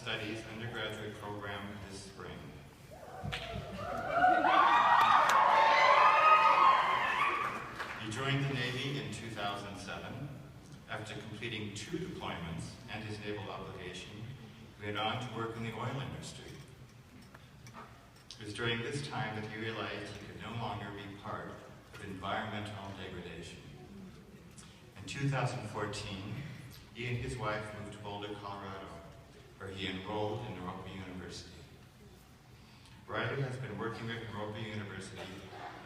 Studies undergraduate program this spring. He joined the Navy in 2007. After completing 2 deployments and his naval obligation, he went on to work in the oil industry. It was during this time that he realized he could no longer be part of environmental degradation. In 2014, he and his wife moved to Boulder, Colorado, where he enrolled in Naropa University. Riley has been working with Naropa University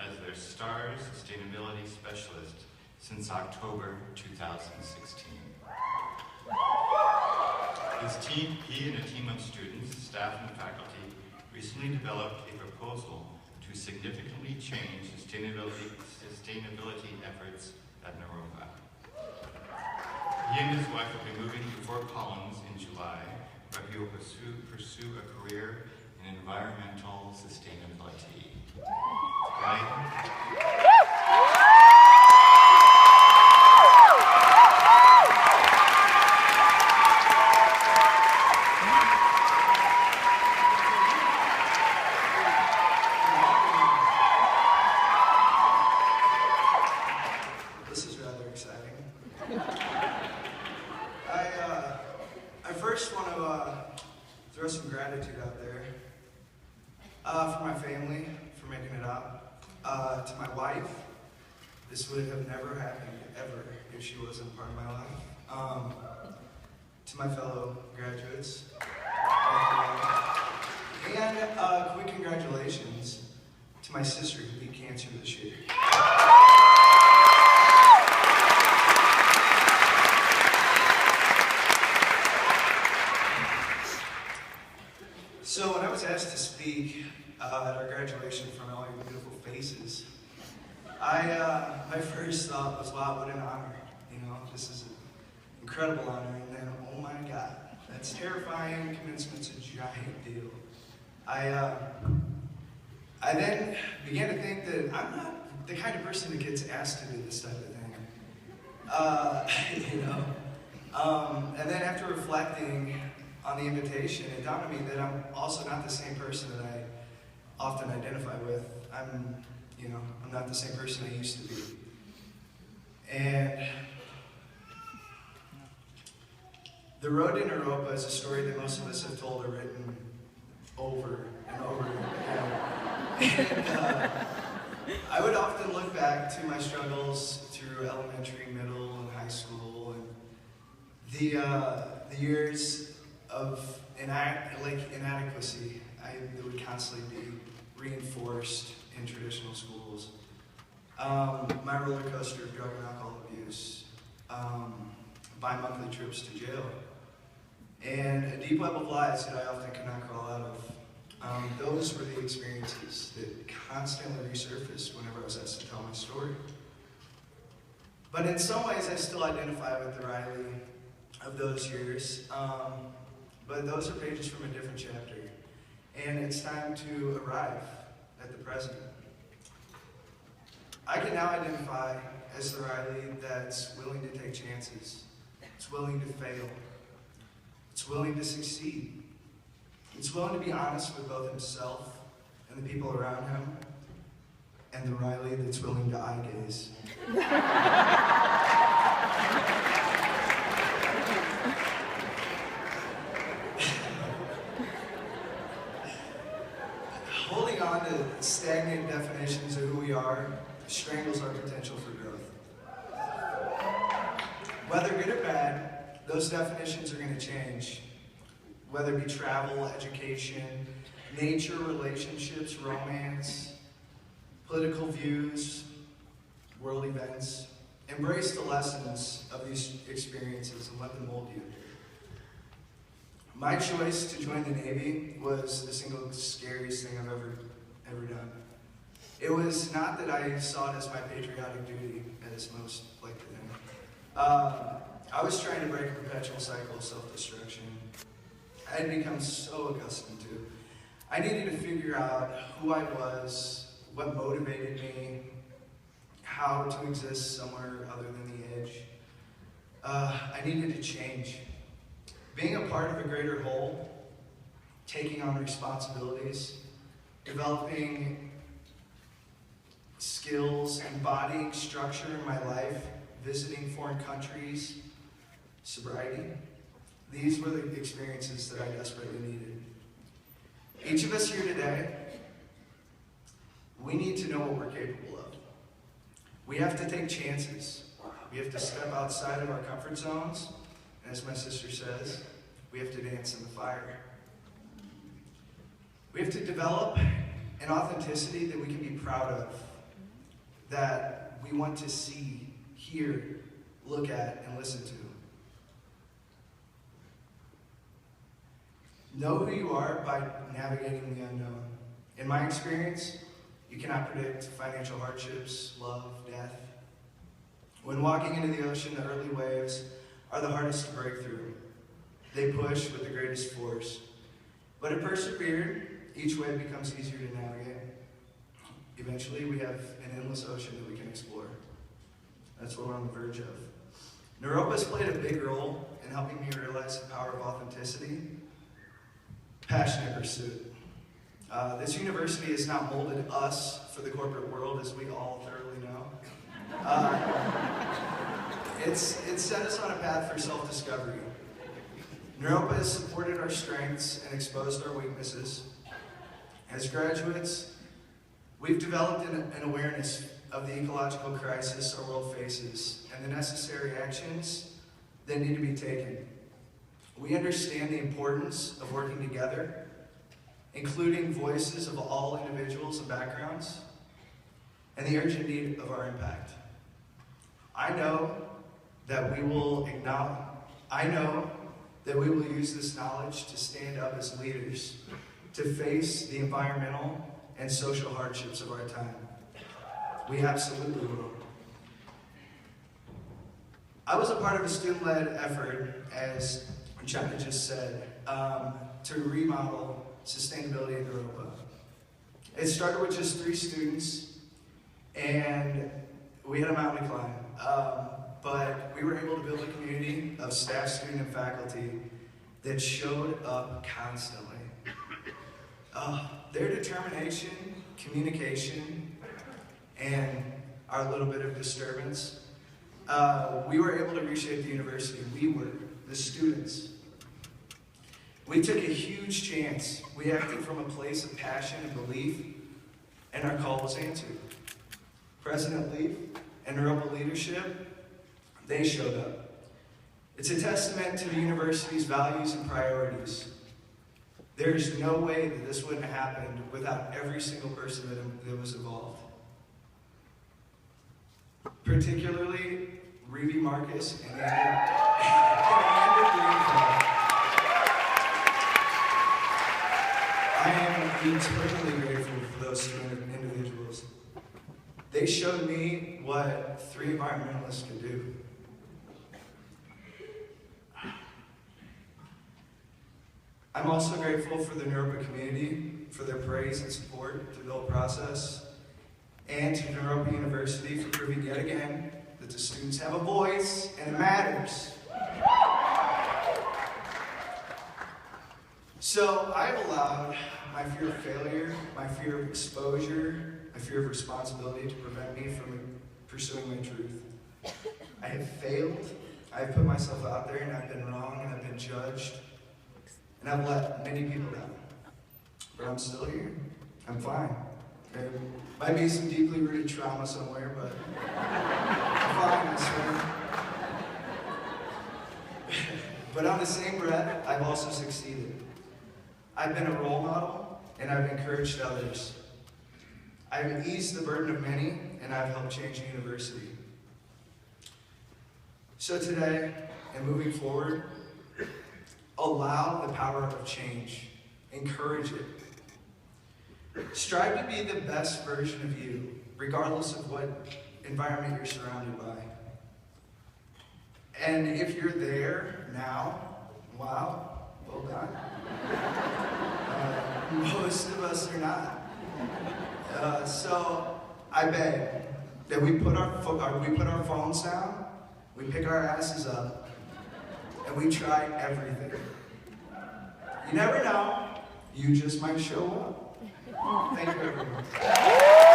as their STAR Sustainability Specialist since October 2016. He and a team of students, staff, and faculty recently developed a proposal to significantly change sustainability efforts at Naropa. He and his wife will be moving to Fort Collins in July, where he will pursue a career in environmental sustainability. Ryan? I first want to throw some gratitude out there for my family for making it up, to my wife. This would have never happened ever if she wasn't part of my life. To my fellow graduates, and quick congratulations to my sister who beat cancer this year. So when I was asked to speak at our graduation in front of all your beautiful faces, my first thought was, wow, what an honor. You know, this is an incredible honor. And then, oh my God, that's terrifying. Commencement's a giant deal. I then began to think that I'm not the kind of person that gets asked to do this type of thing. You know. And then after reflecting on the invitation, it dawned on me that I'm also not the same person that I often identify with. I'm not the same person I used to be. And the road to Naropa is a story that most of us have told or written over and over again. And I would often look back to my struggles through elementary, middle, and high school, and the years of inadequacy that would constantly be reinforced in traditional schools. My roller coaster of drug and alcohol abuse, bi-monthly trips to jail, and a deep web of lies that I often could not crawl out of. Those were the experiences that constantly resurfaced whenever I was asked to tell my story. But in some ways, I still identify with the Riley of those years. But those are pages from a different chapter. And it's time to arrive at the present. I can now identify as the Riley that's willing to take chances. It's willing to fail. It's willing to succeed. It's willing to be honest with both himself and the people around him. And the Riley that's willing to eye gaze. Holding on to stagnant definitions of who we are strangles our potential for growth. Whether good or bad, those definitions are going to change. Whether it be travel, education, nature, relationships, romance, political views, world events. Embrace the lessons of these experiences and let them mold you. My choice to join the Navy was the single scariest thing I've ever done. It was not that I saw it as my patriotic duty, as most like to think. I was trying to break a perpetual cycle of self-destruction I had become so accustomed to. I needed to figure out who I was, what motivated me, how to exist somewhere other than the edge. I needed to change. Being a part of a greater whole taking on responsibilities, developing skills, embodying structure in my life, visiting foreign countries, sobriety. These were the experiences that I desperately needed. Each of us here today, we need to know what we're capable of. We have to take chances. We have to step outside of our comfort zones. And as my sister says, we have to dance in the fire. We have to develop an authenticity that we can be proud of, that we want to see, hear, look at, and listen to. Know who you are by navigating the unknown. In my experience, you cannot predict financial hardships, love, death. When walking into the ocean, the early waves are the hardest to break through. They push with the greatest force. But if persevered, each wave becomes easier to navigate. Eventually, we have an endless ocean that we can explore. That's what we're on the verge of. Naropa's played a big role in helping me realize the power of authenticity, passionate pursuit. This university has not molded us for the corporate world, as we all thoroughly know. It's set us on a path for self-discovery. Naropa has supported our strengths and exposed our weaknesses. As graduates, we've developed an awareness of the ecological crisis our world faces and the necessary actions that need to be taken. We understand the importance of working together, including voices of all individuals and backgrounds, and the urgent need of our impact. I know that we will use this knowledge to stand up as leaders, to face the environmental and social hardships of our time. We absolutely will. I was a part of a student-led effort, as China just said, to remodel sustainability in Naropa. It started with just 3 students, and we had a mountain to climb. But we were able to build a community of staff, student, and faculty that showed up constantly. Their determination, communication, and our little bit of disturbance, we were able to reshape the university. We were, the students. We took a huge chance. We acted from a place of passion and belief, and our call was answered. President Leaf and Naropa leadership, they showed up. It's a testament to the university's values and priorities. There's no way that this wouldn't have happened without every single person that was involved. Particularly Reeve Marcus and Andrew Greenfield. I am eternally grateful for those 2 individuals. They showed me what 3 environmentalists can do. I'm also grateful for the Naropa community, for their praise and support through the whole process, and to Naropa University for proving yet again that the students have a voice and it matters. So I've allowed my fear of failure, my fear of exposure, my fear of responsibility to prevent me from pursuing my truth. I have failed, I've put myself out there, and I've been wrong, and I've been judged, and I've let many people down. But I'm still here. I'm fine. There might be some deeply rooted trauma somewhere, but I'm fine, I swear. But on the same breath, I've also succeeded. I've been a role model, and I've encouraged others. I've eased the burden of many, and I've helped change the university. So today, and moving forward, allow the power of change. Encourage it. Strive to be the best version of you, regardless of what environment you're surrounded by. And if you're there now, wow, well done. Most of us are not. So I beg that we put our phones down, we pick our asses up, and we try everything. You never know You just might show up. Thank you, everyone.